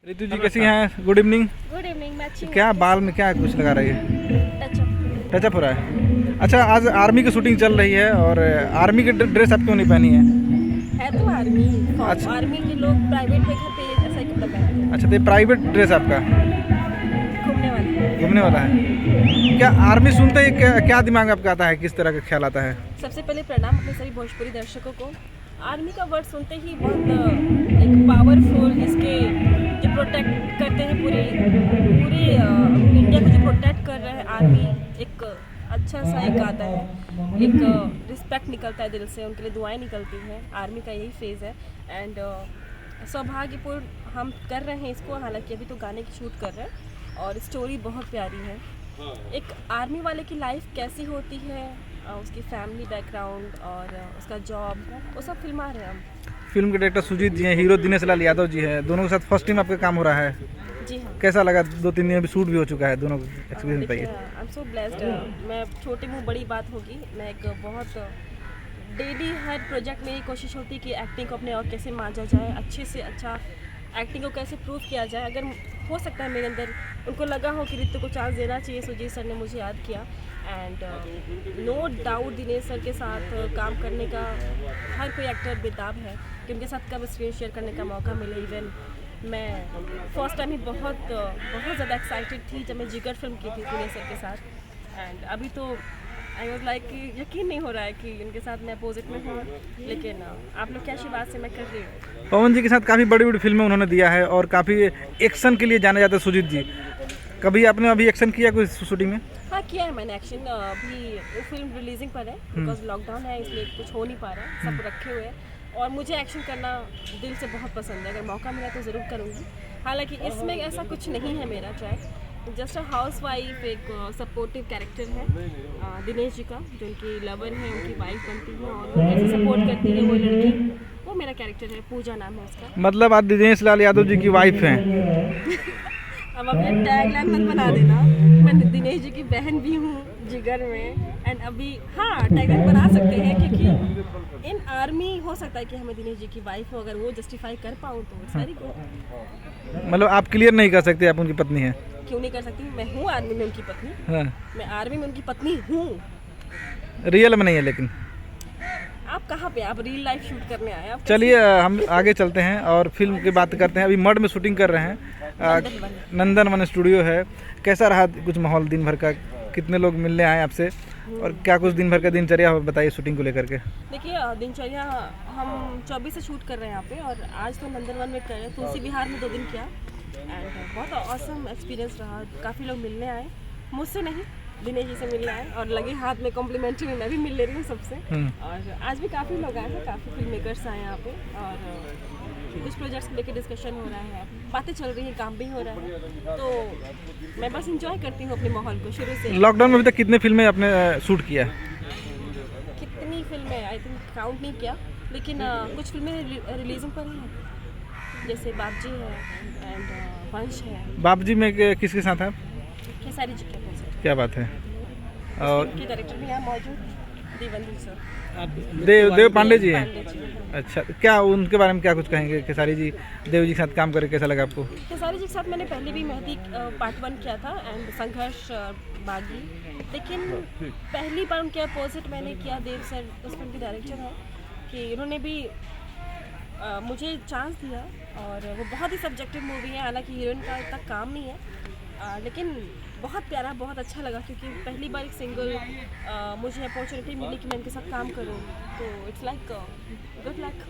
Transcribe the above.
रितु जी कैसी हैं? Good evening. Good evening. मैं अच्छी हूँ। क्या बाल में क्या कुछ लगा रही है? टचअप। टचअप हो रहा है। अच्छा, आज आर्मी की शूटिंग चल रही है और आर्मी की ड्रेस आप क्यों नहीं पहनी है? है तो आर्मी। अच्छा। आर्मी के लोग प्राइवेट में घर पे ऐसा ही कपड़ा पहनते हैं। अच्छा, तो ये प्राइवेट ड्रेस आपका घूमने वाले। घूमने वाला है? क्या आर्मी सुनते ही क्या दिमाग में आपका आता है, किस तरह का ख्याल आता है? सबसे पहले प्रणाम अपने सभी भोजपुरी दर्शकों को। आर्मी का वर्ड सुनते ही बहुत एक पावरफुल, जिसके जो प्रोटेक्ट करते हैं पूरे इंडिया को, जो प्रोटेक्ट कर रहे हैं आर्मी, एक अच्छा सा एक आता है, एक रिस्पेक्ट निकलता है दिल से, उनके लिए दुआएं निकलती हैं। आर्मी का यही फेज़ है एंड सौभाग्यपूर्ण हम कर रहे हैं इसको। हालांकि अभी तो गाने की शूट कर रहे हैं और स्टोरी बहुत प्यारी है। एक आर्मी वाले की लाइफ कैसी होती है, उसकी फैमिली बैकग्राउंड और उसका जॉब, वो सब फिल्मा रहे हैं हम। फिल्म के डायरेक्टर सुजीत जी हैं, हीरो दिनेश लाल यादव जी हैं, दोनों के साथ फर्स्ट टाइम आपका काम हो रहा है। जी हाँ। कैसा लगा? 2-3 दिन अभी शूट भी हो चुका है, दोनों एक्सपीरियंस बताइए। I am so blessed. मैं छोटी मुँह बड़ी बात होगी। मैं एक बहुत डेली हर प्रोजेक्ट में ये कोशिश होती है कि एक्टिंग को अपने और कैसे मांझा जाए, अच्छे से अच्छा एक्टिंग को कैसे प्रूव किया जाए। अगर हो सकता है मेरे अंदर उनको लगा हो कि रितु को चांस देना चाहिए, सुजीत सर ने मुझे याद किया and no doubt Dinesh sir के साथ काम करने का हर कोई एक्टर बेताब है कि उनके साथ कब स्क्रीन शेयर करने का मौका मिले। इवन मैं फर्स्ट टाइम ही बहुत ज़्यादा एक्साइटेड थी जब मैं जिगर फिल्म की थी दिनेश सर के साथ एंड अभी तो आई वॉज लाइक यकीन नहीं हो रहा है कि उनके साथ मैं अपोजिट में हूँ। लेकिन आप लोग क्या बात से मैं कर रही हूँ। पवन जी के साथ काफ़ी बड़ी बड़ी फिल्में उन्होंने दिया है और काफ़ी एक्शन के लिए जाने जाते हैं सुजीत जी। कभी आपने अभी एक्शन किया कोई शूटिंग में? हाँ, किया है मैंने एक्शन। अभी वो फिल्म रिलीजिंग पर है बिकॉज लॉकडाउन है, इसलिए कुछ हो नहीं पा रहा है, सब रखे हुए हैं और मुझे एक्शन करना दिल से बहुत पसंद है। अगर मौका मिला तो ज़रूर करूँगी। हालांकि इसमें ऐसा कुछ नहीं है मेरा track, just a house wife, एक सपोर्टिव कैरेक्टर है दिनेश जी का, जो उनकी लवर है, उनकी वाइफ बनती है और वो कैसे सपोर्ट करती है वो लड़की, वो मेरा कैरेक्टर है। पूजा नाम है उसका। मतलब आप दिनेश लाल यादव जी की वाइफ हैं? अब अपने टैगलाइन मत बना देना। मैं दिनेश जी की बहन भी हूँ जिगर में एंड अभी हाँ टैगलाइन बना सकते हैं क्योंकि इन आर्मी हो सकता है कि हमें दिनेश जी की वाइफ हो, अगर वो जस्टिफाई कर पाऊँ तो इट्स वेरी गुड। मतलब आप क्लियर नहीं कर सकते आप उनकी पत्नी हैं? क्यों नहीं कर सकती, मैं हूँ आर्मी में उनकी पत्नी। हाँ, मैं आर्मी में उनकी पत्नी हूँ। रियल में नहीं है लेकिन। आप कहाँ पे, आप रियल लाइफ शूट करने आए? आप चलिए हम आगे चलते हैं और फिल्म की बात करते हैं। अभी मड में शूटिंग कर रहे हैं, नंदन स्टूडियो है। कैसा रहा कुछ माहौल दिन भर का? कितने लोग मिलने आए आपसे और क्या कुछ दिन भर का दिनचर्या हो, बताइए शूटिंग को लेकर के। देखिए दिनचर्या हम 24 से शूट कर रहे हैं यहाँ पे और आज तो नंदनवन में कर रहे हैं, तुलसी विहार में 2 दिन किया एंड बहुत ऑसम एक्सपीरियंस रहा। काफ़ी लोग मिलने आए, मुझसे नहीं दिनेश जी से मिलने आए और लगे हाथ में कॉम्प्लीमेंट्री में मैं भी मिल ले रही हूँ सबसे। और आज भी काफ़ी लोग आए हैं, काफ़ी फिल्म मेकर्स आए यहाँ पे और कुछ प्रोजेक्ट्स को लेकर डिस्कशन हो रहा है, बातें चल रही है, काम भी हो रहा है, तो मैं बस इंजॉय करती हूँ अपने माहौल को शुरू से। लॉकडाउन में अभी तक कितने फिल्में आपने शूट किया? कितनी फिल्में आई थिंक काउंट नहीं किया, लेकिन कुछ फिल्में रिलीजिंग पर ही हैं, जैसे बापजी है एंड वंश है। बापजी में किसके साथ है आप? खेसारी जी के प्रोजेक्ट क्या बात है। और के डायरेक्टर भी यहाँ मौजूद, देवेंद्र सर। देव पांडे जी हैं? पांडे जी। अच्छा, क्या उनके बारे में क्या कुछ कहेंगे? खेसारी जी देव जी के साथ काम करके कैसा लगा आपको? खेसारी जी के साथ मैंने पहले भी मेहंदी पार्ट 1 किया था एंड संघर्ष बागी, लेकिन पहली बार उनके अपोजिट मैंने किया। देव सर उस फिल्म के डायरेक्टर हैं कि उन्होंने भी मुझे चांस दिया और वो बहुत ही सब्जेक्टिव मूवी है, हालांकि हीरोइन का इतना काम नहीं है, लेकिन बहुत प्यारा, बहुत अच्छा लगा क्योंकि पहली बार एक सिंगल मुझे अपॉर्चुनिटी मिली कि मैं इनके साथ काम करूँ, तो इट्स लाइक गुड लक।